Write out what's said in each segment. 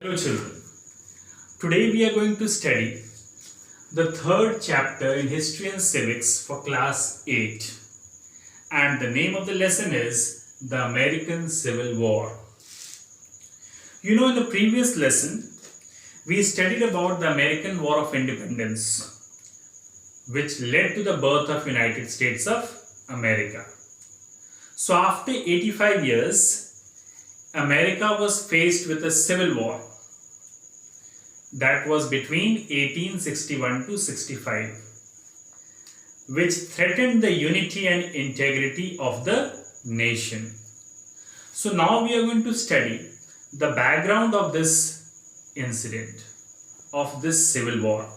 Hello children, today we are going to study the third chapter in History and Civics for class 8, and the name of the lesson is the American Civil War. You know, in the previous lesson we studied about the American War of Independence, which led to the birth of United States of America. So after 85 years, America was faced with a civil war that was between 1861 to 65, which threatened the unity and integrity of the nation. So now we are going to study the background of this incident, of this civil war.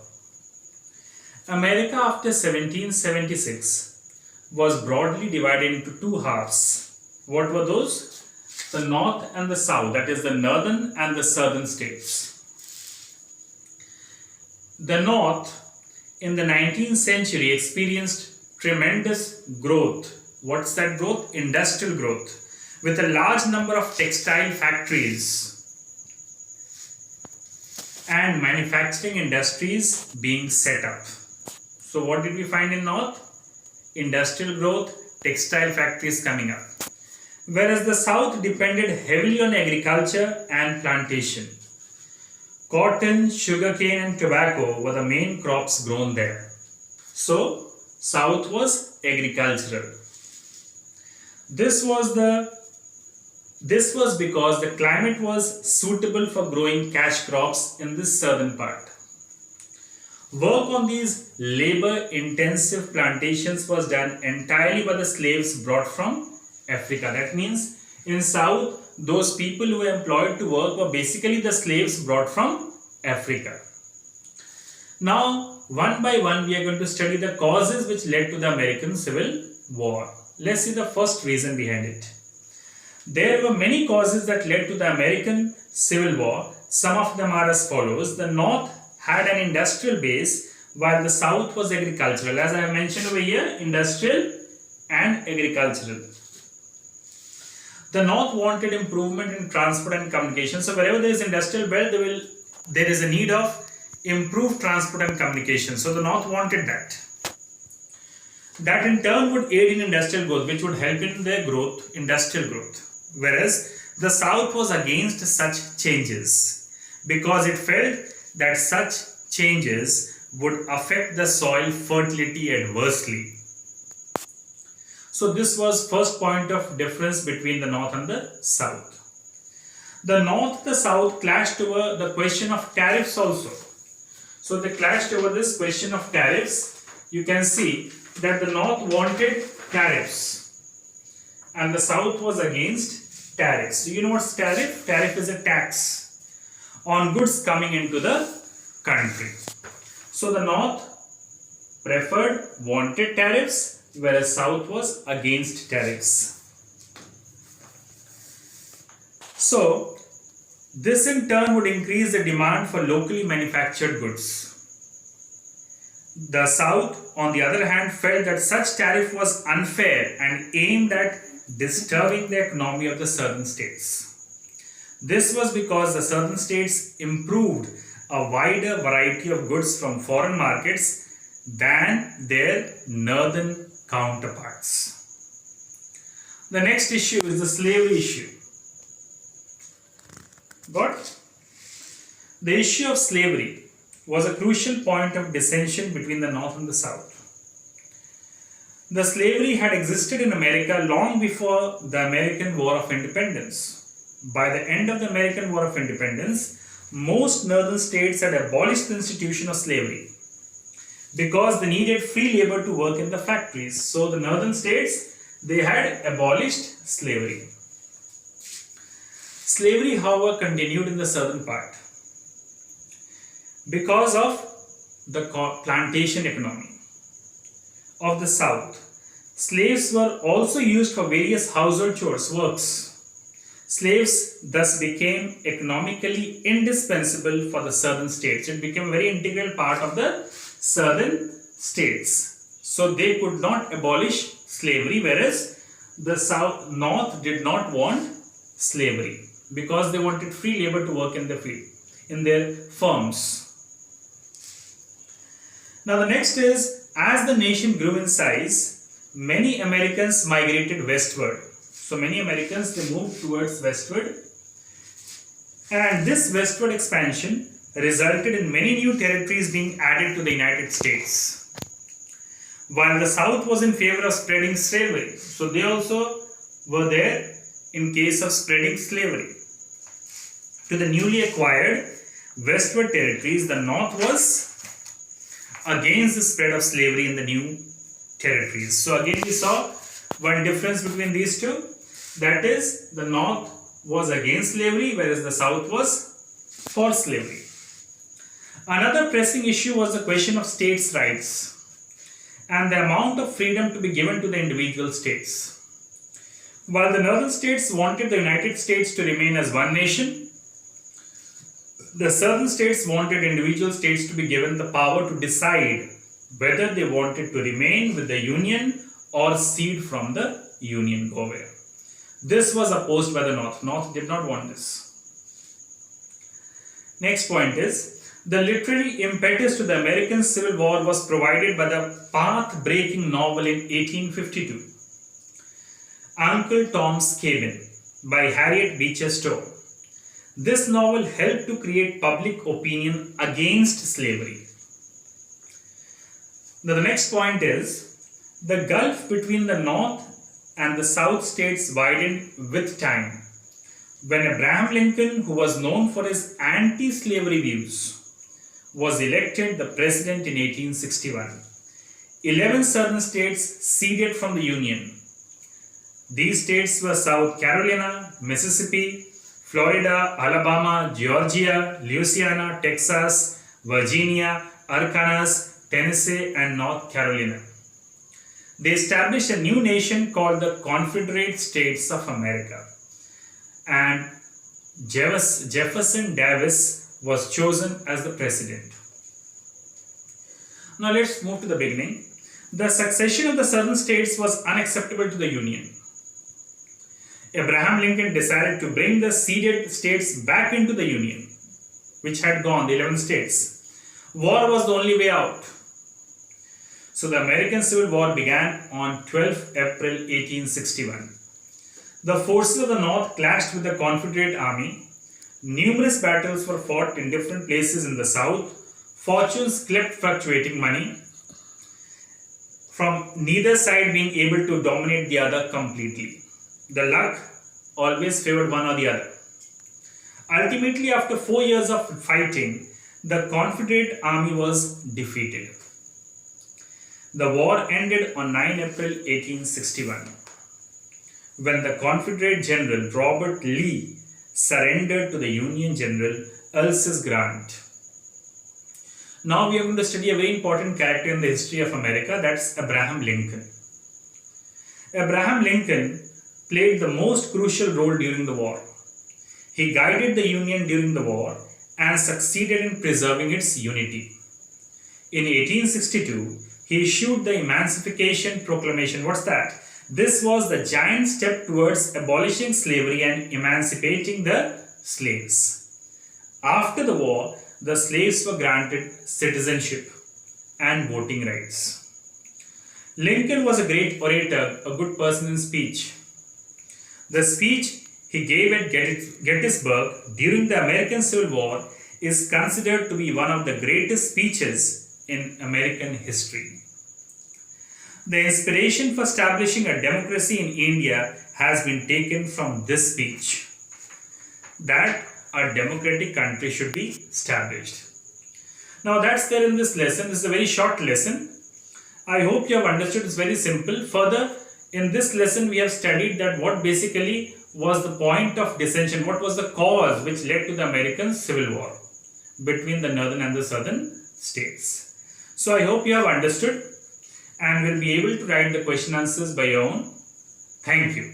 America after 1776 was broadly divided into two halves. What were those? The North and the South, that is the northern and the southern states. The North in the 19th century experienced tremendous growth. What's that growth? Industrial growth, with a large number of textile factories and manufacturing industries being set up. So what did we find in North? Industrial growth, textile factories coming up. Whereas the South depended heavily on agriculture and plantation. Cotton, sugarcane and tobacco were the main crops grown there. So, South was agricultural. This was because the climate was suitable for growing cash crops in this southern part. Work on these labor-intensive plantations was done entirely by the slaves brought from Africa. That means in South, those people who were employed to work were basically the slaves brought from Africa. Now, one by one, we are going to study the causes which led to the American Civil War. Let's see the first reason behind it. There were many causes that led to the American Civil War. Some of them are as follows. The North had an industrial base while the South was agricultural. As I have mentioned over here, industrial and agricultural. The North wanted improvement in transport and communication. So wherever there is industrial belt, there is a need of improved transport and communication. So the North wanted that. That in turn would aid in industrial growth, which would help in their growth, industrial growth. Whereas the South was against such changes because it felt that such changes would affect the soil fertility adversely. So this was first point of difference between the North and the South. The North and the South clashed over the question of tariffs also. So they clashed over this question of tariffs. You can see that the North wanted tariffs and the South was against tariffs. Do you know what's tariff? Tariff is a tax on goods coming into the country. So the North wanted tariffs, whereas South was against tariffs. So, this in turn would increase the demand for locally manufactured goods. The South, on the other hand, felt that such tariff was unfair and aimed at disturbing the economy of the southern states. This was because the southern states improved a wider variety of goods from foreign markets than their northern counterparts. The next issue is the slavery issue. Got? The issue of slavery was a crucial point of dissension between the North and the South. The slavery had existed in America long before the American War of Independence. By the end of the American War of Independence, most northern states had abolished the institution of slavery because they needed free labor to work in the factories. So the northern states, they had abolished slavery. Slavery, however, continued in the southern part because of the plantation economy of the South. Slaves were also used for various household chores, works. Slaves thus became economically indispensable for the southern states. It became a very integral part of the southern states. So they could not abolish slavery, whereas the North did not want slavery because they wanted free labor to work in the field. in their firms. Now the next is, as the nation grew in size, many Americans migrated westward. So many Americans, they moved towards westward, and this westward expansion resulted in many new territories being added to the United States. While the South was in favor of spreading slavery, so they also were there in case of spreading slavery to the newly acquired westward territories, the North was against the spread of slavery in the new territories. So again we saw one difference between these two, that is, the North was against slavery whereas the South was for slavery. Another pressing issue was the question of states' rights and the amount of freedom to be given to the individual states. While the northern states wanted the United States to remain as one nation, the southern states wanted individual states to be given the power to decide whether they wanted to remain with the Union or cede from the Union, go away. This was opposed by the North. North did not want this. Next point is, the literary impetus to the American Civil War was provided by the path-breaking novel in 1852, Uncle Tom's Cabin by Harriet Beecher Stowe. This novel helped to create public opinion against slavery. Now the next point is, the gulf between the North and the South states widened with time when Abraham Lincoln, who was known for his anti-slavery views, was elected the president in 1861. 11 southern states ceded from the Union. These states were South Carolina, Mississippi, Florida, Alabama, Georgia, Louisiana, Texas, Virginia, Arkansas, Tennessee, and North Carolina. They established a new nation called the Confederate States of America, and Jefferson Davis was chosen as the president. Now let's move to the beginning. The succession of the southern states was unacceptable to the Union. Abraham Lincoln decided to bring the ceded states back into the Union, which had gone, the 11 states. War was the only way out. So the American Civil War began on 12 April 1861. The forces of the North clashed with the Confederate Army. Numerous battles were fought in different places in the South. Fortunes kept fluctuating money, from neither side being able to dominate the other completely. The luck always favored one or the other. Ultimately, after 4 years of fighting, the Confederate Army was defeated. The war ended on 9 April 1861, when the Confederate General Robert Lee surrendered to the Union General Ulysses Grant. Now we are going to study a very important character in the history of America, that's Abraham Lincoln. Abraham Lincoln played the most crucial role during the war. He guided the Union during the war and succeeded in preserving its unity. In 1862, he issued the Emancipation Proclamation. What's that? This was the giant step towards abolishing slavery and emancipating the slaves. After the war, the slaves were granted citizenship and voting rights. Lincoln was a great orator, a good person in speech. The speech he gave at Gettysburg during the American Civil War is considered to be one of the greatest speeches in American history. The inspiration for establishing a democracy in India has been taken from this speech, that a democratic country should be established. Now that's there in this lesson. This is a very short lesson. I hope you have understood. It's very simple. Further, in this lesson we have studied that what basically was the point of dissension, what was the cause which led to the American Civil War between the northern and the southern states. So I hope you have understood and will be able to write the question answers by your own. Thank you.